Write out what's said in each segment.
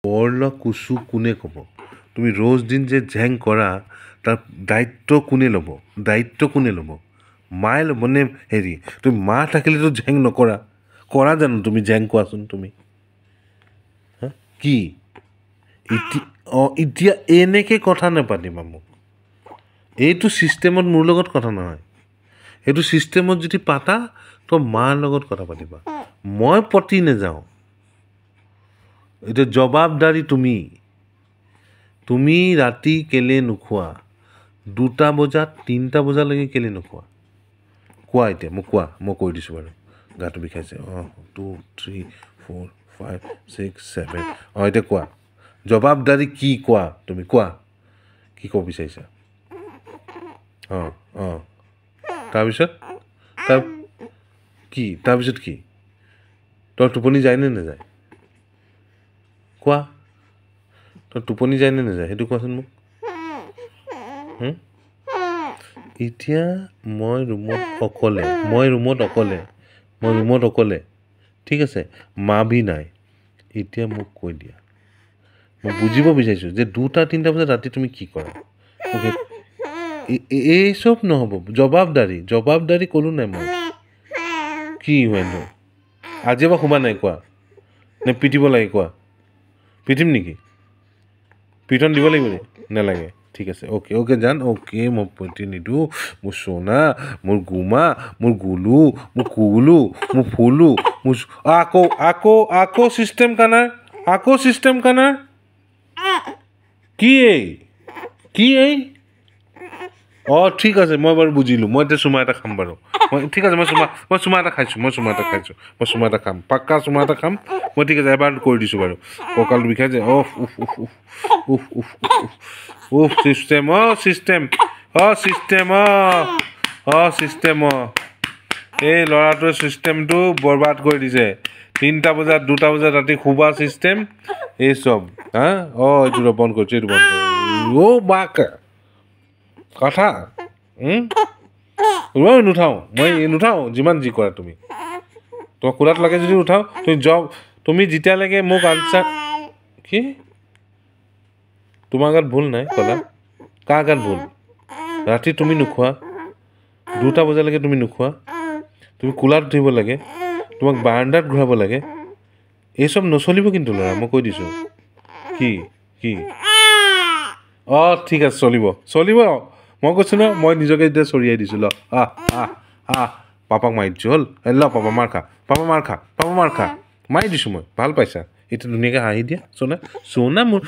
বৰলা কুচু কোনে ক'ব তুমি ৰোজ দিন যে ঝেং কৰা তাৰ দায়িত্ব কোনে ল'ব মায়ে ল'ব নে হেৰি তুমি মা থাকিলেতো ঝেং নকৰা কৰা জানো তুমি ঝেং কোৱাচোন তুমি কি এতিয়া এনেকৈ কথা নাপাতিবা মোক এইটো ছিষ্টেমত মোৰ লগত কথা নহয় এইটো ছিষ্টেমত যদি পাতা তো মাৰ লগত কথা পাতিবা মই পতি নাযাওঁ এতিয়া জবাবদাৰী তুমি ৰাতি কেলে নোখোৱা 2টা বজাত 3টা বজালৈকে কেলে নোখোৱা কোৱা এতিয়া মোক কোৱা মই কৈ দিছোঁ বাৰু গাটো বিষাইছে 2 3 4 5 6 7 এতিয়া কোৱা জবাবদাৰী কি কোৱা তুমি কোৱা কি ক'ব বিচাৰিছা তাৰপিছত কি তই টোপনি যায়নে নাযায় কোৱা তই টোপনি যায়নে নাযায় সেইটো কোৱাচোন মোক এতিয়া মই ৰুমত অকলে ঠিক আছে মাভি নাই এতিয়া মোক কৈ দিয়া মই বুজিব বিচাৰিছোঁ যে 2টা 3টা বজাত ৰাতি তুমি কি কৰা অ'কে এই চব নহ'ব জবাবদাৰী ক'লোঁ নাই মই কি হয়নো আজি এবাৰ সোমা নাই কোৱা নে পিটিব লাগে কোৱা পিটিম নেকি পিটন দিব লাগিব নেকি নালাগে ঠিক আছে অ'কে জান অ'কে মই পিটি নিদিওঁ মোৰ সোণা মোৰ গুমা মোৰ গুলু মোৰ কুলু মোৰ ফুলু মোৰ আকৌ চিষ্টেম কানাৰ কি এই ঠিক আছে মই বাৰু বুজিলোঁ মই এতিয়া চুমা এটা খাম বাৰু ঠিক আছে মই চুমা এটা খাইছোঁ মই চুমা এটা খাম পাক্কা চুমা এটা খাম মই ঠিক আছে এবাৰ কৰি দিছোঁ বাৰু কঁকালটো বিষাই যে চিষ্টেম এই ল'ৰাটোৱে চিষ্টেমটো বৰবাদ কৰি দিছে 3টা বজাত 2টা বজাত ৰাতি শুবা চিষ্টেম এই চব এইটো বন্ধ কৰিছোঁ কথা নুঠাওঁ যিমান যি কৰা তুমি তোমাক কোলাত লাগে যদি উঠাওঁ তুমি যেতিয়ালৈকে মোক আনচাৰ কি তোমাৰ গাত ভুল নাই ক'লা কাৰ গাত ভুল ৰাতি তুমি নোখোৱা 2টা বজালৈকে তুমি নোখোৱা তুমি কোলাত উঠিব লাগে তোমাক বাৰাণ্ডাত ঘূৰাব লাগে এই চব নচলিব কিন্তু ল'ৰা মই কৈ দিছোঁ কি ঠিক আছে চলিব মই কৈছোঁ ন মই নিজকে এতিয়া চৰিয়াই দিছোঁ ল পাপাক মাৰি দিছোঁ হ'ল ল পাপা মাৰ খা মাৰি দিছোঁ মই ভাল পাইছা এতিয়া ধুনীয়াকৈ হাঁহি দিয়া চোনা মোৰ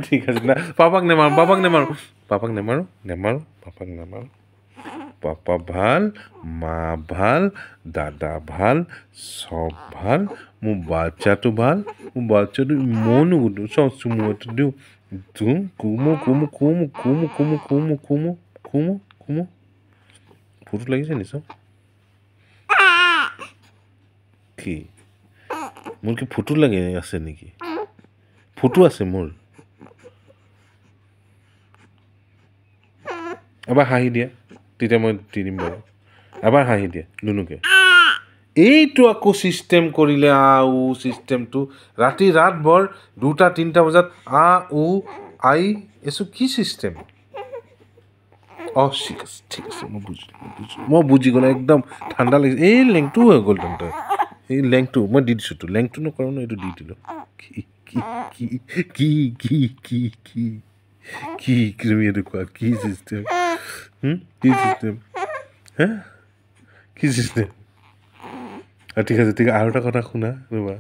ঠিক আছে না পাপাক নেমাৰো পাপা ভাল মা ভাল দাদা ভাল চব ভাল মোৰ বাচ্চাটো মনো চব চুমু এটা দিওঁ কুমু ফুটো লাগিছে নি চব কি মোৰ কি ফুটো লাগে আছে নেকি ফুটো আছে মোৰ এবাৰ হাঁহি দিয়া তেতিয়া মই দি দিম বাৰু এবাৰ হাঁহি দিয়া নুনুকে এইটো আকৌ চিষ্টেম কৰিলে চিষ্টেমটো ৰাতভৰ 2টা 3টা বজাত এইটো কি চিষ্টেম ঠিক আছে মই বুজি গ'লো একদম ঠাণ্ডা লাগিছে এই লেংটো হৈ গ'ল তেন্তে এই লেংটো মই দি দিছোঁ লেংটো নকৰোঁ ন এইটো দি দিলোঁ কি তুমি এইটো কোৱা কি চিষ্টেম কি চিষ্টেম ঠিক আছে আৰু এটা কথা শুনা ৰ'বা